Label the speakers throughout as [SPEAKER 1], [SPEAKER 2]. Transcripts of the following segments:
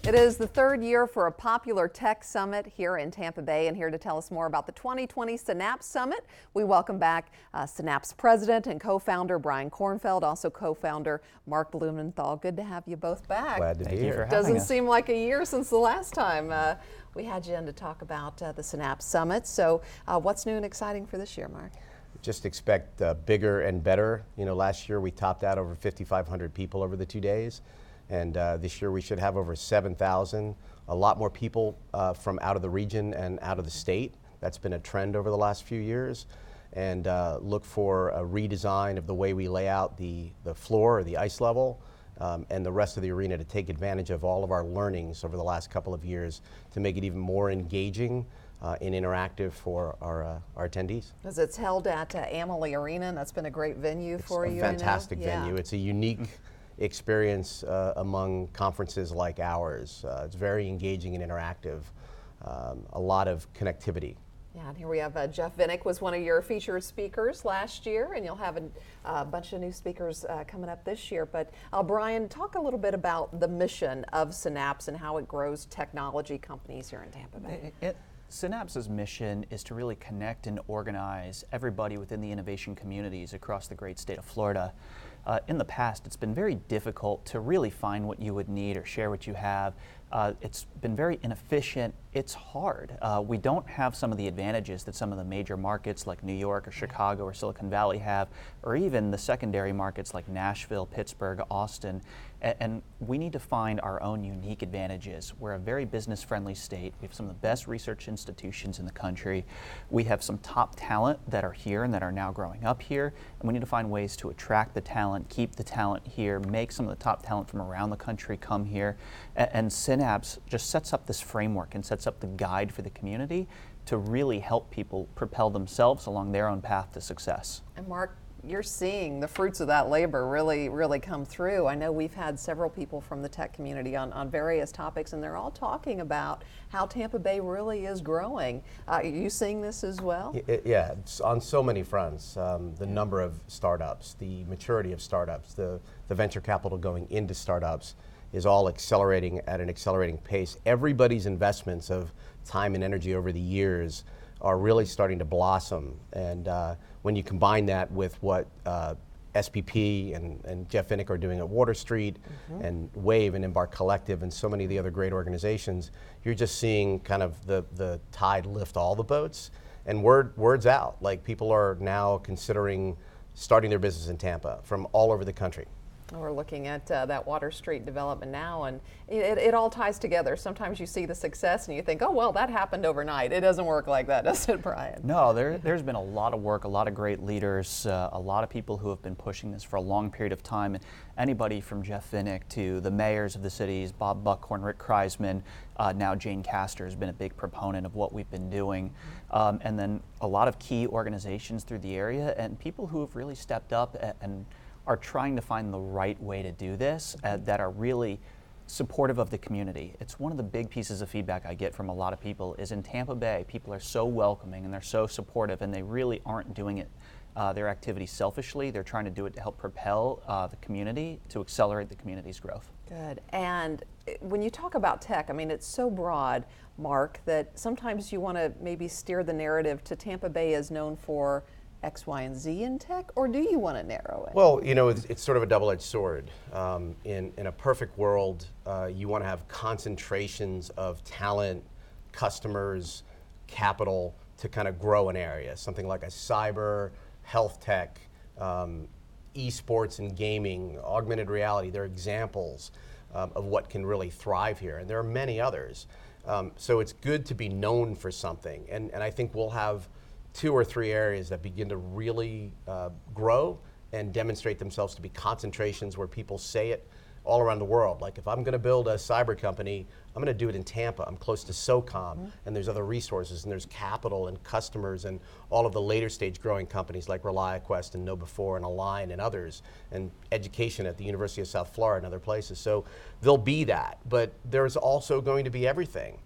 [SPEAKER 1] It is the third year for a popular tech summit here in Tampa Bay, and here to tell us more about the 2020 Synapse Summit, we welcome back Synapse president and co-founder Brian Kornfeld, also co-founder Marc Blumenthal. Good to have you both back.
[SPEAKER 2] Glad to be here.
[SPEAKER 1] Doesn't seem like a year since the last time we had you in to talk about the Synapse Summit. So what's new and exciting for this year, Marc?
[SPEAKER 2] Just expect bigger and better. You know, last year we topped out over 5,500 people over the 2 days. And this year we should have over 7,000, a lot more people from out of the region and out of the state. That's been a trend over the last few years. And look for a redesign of the way we lay out the floor or the ice level and the rest of the arena to take advantage of all of our learnings over the last couple of years to make it even more engaging and interactive for our attendees.
[SPEAKER 1] Because it's held at Amalie Arena, and that's been a great venue for you.
[SPEAKER 2] It's a fantastic venue. It's a unique experience among conferences like ours. It's very engaging and interactive, a lot of connectivity.
[SPEAKER 1] Yeah, and here we have Jeff Vinik was one of your featured speakers last year, and you'll have a bunch of new speakers coming up this year. But Brian, talk a little bit about the mission of Synapse and how it grows technology companies here in Tampa Bay.
[SPEAKER 3] Synapse's mission is to really connect and organize everybody within the innovation communities across the great state of Florida. In the past, it's been very difficult to really find what you would need or share what you have. It's been very inefficient. It's hard. We don't have some of the advantages that some of the major markets like New York or Chicago or Silicon Valley have, or even the secondary markets like Nashville, Pittsburgh, Austin. And we need to find our own unique advantages. We're a very business-friendly state. We have some of the best research institutions in the country. We have some top talent that are here and that are now growing up here. And we need to find ways to attract the talent, keep the talent here, make some of the top talent from around the country come here. And Synapse just sets up this framework and sets up the guide for the community to really help people propel themselves along their own path to success.
[SPEAKER 1] And Marc, you're seeing the fruits of that labor really come through. I know we've had several people from the tech community on various topics, and they're all talking about how Tampa Bay really is growing. Are you seeing this as well?
[SPEAKER 2] Yeah, it's on so many fronts. The number of startups, the maturity of startups, the venture capital going into startups is all accelerating at an accelerating pace. Everybody's investments of time and energy over the years are really starting to blossom. And when you combine that with what SPP and Jeff Vinik are doing at Water Street and Wave and Embark Collective and so many of the other great organizations, you're just seeing kind of the tide lift all the boats. And word's out. Like, people are now considering starting their business in Tampa from all over the country.
[SPEAKER 1] We're looking at that Water Street development now, and it all ties together. Sometimes you see the success and you think, oh, well, that happened overnight. It doesn't work like that, does it, Brian?
[SPEAKER 3] No, there's been a lot of work, a lot of great leaders, a lot of people who have been pushing this for a long period of time. And anybody from Jeff Vinik to the mayors of the cities, Bob Buckhorn, Rick Kreisman, now Jane Castor has been a big proponent of what we've been doing. And then a lot of key organizations through the area and people who have really stepped up and are trying to find the right way to do this that are really supportive of the community. It's one of the big pieces of feedback I get from a lot of people is in Tampa Bay, people are so welcoming and they're so supportive, and they really aren't doing it, their activity selfishly. They're trying to do it to help propel the community, to accelerate the community's growth.
[SPEAKER 1] Good. And when you talk about tech, I mean, it's so broad, Marc, that sometimes you want to maybe steer the narrative to Tampa Bay is known for X, Y, and Z in tech, or do you want to narrow it?
[SPEAKER 2] Well, you know, it's sort of a double-edged sword. In a perfect world, you want to have concentrations of talent, customers, capital to kind of grow an area. Something like a cyber, health tech, esports and gaming, augmented reality. They're examples of what can really thrive here, and there are many others. So it's good to be known for something, and I think we'll have 2 or 3 areas that begin to really grow and demonstrate themselves to be concentrations where people say it all around the world. Like, if I'm going to build a cyber company, I'm going to do it in Tampa. I'm close to SOCOM, and there's other resources, and there's capital and customers and all of the later stage growing companies like ReliaQuest and Know4 and Align and others, and education at the University of South Florida and other places. So there'll be that, but there's also going to be everything.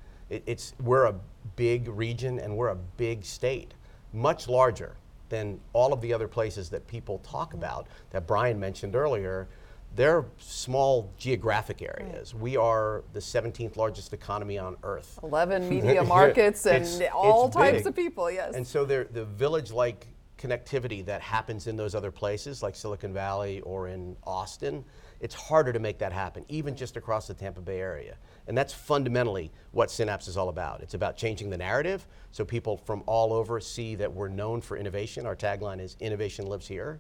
[SPEAKER 2] We're a big region and we're a big state. Much larger than all of the other places that people talk about, that Brian mentioned earlier. they're small geographic areas. Right. We are the 17th largest economy on Earth.
[SPEAKER 1] 11 media markets and all types of people, yes.
[SPEAKER 2] And so the village-like connectivity that happens in those other places, like Silicon Valley or in Austin, it's harder to make that happen, even just across the Tampa Bay area. And that's fundamentally what Synapse is all about. It's about changing the narrative so people from all over see that we're known for innovation. Our tagline is "Innovation lives here."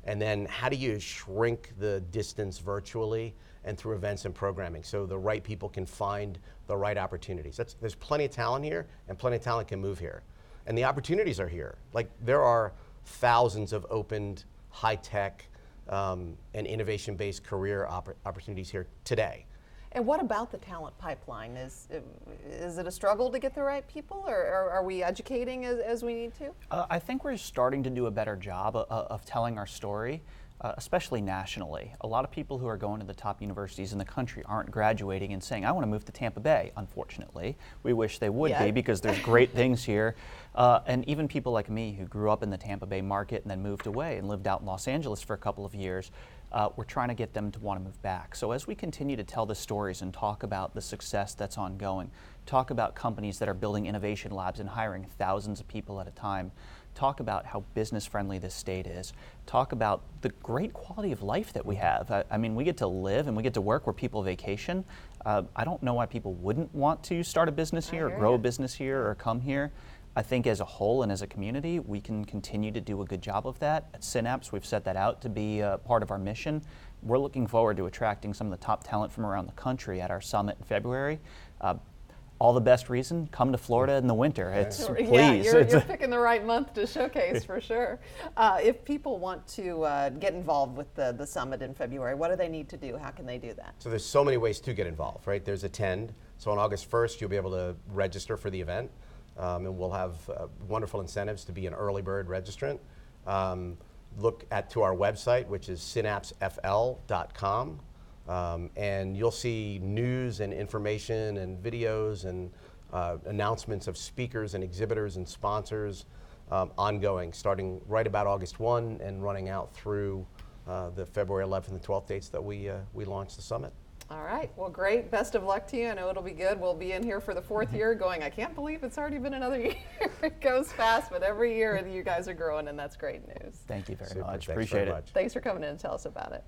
[SPEAKER 2] And then how do you shrink the distance virtually and through events and programming so the right people can find the right opportunities. There's plenty of talent here, and plenty of talent can move here. And the opportunities are here. Like, there are thousands of opened high-tech and innovation-based career opportunities here today.
[SPEAKER 1] And what about the talent pipeline? Is it a struggle to get the right people, or are we educating as we need to?
[SPEAKER 3] I think we're starting to do a better job of telling our story, especially nationally. A lot of people who are going to the top universities in the country aren't graduating and saying, I want to move to Tampa Bay, unfortunately. We wish they would be, because there's great things here. And even people like me who grew up in the Tampa Bay market and then moved away and lived out in Los Angeles for a couple of years, we're trying to get them to want to move back. So as we continue to tell the stories and talk about the success that's ongoing, talk about companies that are building innovation labs and hiring thousands of people at a time, talk about how business friendly this state is, talk about the great quality of life that we have. I mean, we get to live and we get to work where people vacation. I don't know why people wouldn't want to start a business here or grow a business here or come here. I think as a whole and as a community, we can continue to do a good job of that. At Synapse, we've set that out to be part of our mission. We're looking forward to attracting some of the top talent from around the country at our summit in February. All the best reason, come to Florida in the winter. Please.
[SPEAKER 1] Yeah, you're picking the right month to showcase for sure. If people want to get involved with the summit in February, what do they need to do? How can they do that?
[SPEAKER 2] So there's so many ways to get involved, right? There's attend. So on August 1st, you'll be able to register for the event. And we'll have wonderful incentives to be an early bird registrant. Look to our website, which is synapsefl.com. And you'll see news and information and videos and announcements of speakers and exhibitors and sponsors ongoing, starting right about August 1 and running out through the February 11th and 12th dates that we launched the summit.
[SPEAKER 1] All right, well, great. Best of luck to you. I know it'll be good. We'll be in here for the 4th year going, I can't believe it's already been another year. It goes fast, but every year you guys are growing, and that's great news.
[SPEAKER 3] Thank you very much.
[SPEAKER 2] Thanks
[SPEAKER 3] Appreciate
[SPEAKER 2] very
[SPEAKER 3] it.
[SPEAKER 2] much.
[SPEAKER 1] Thanks for coming in and tell us about it.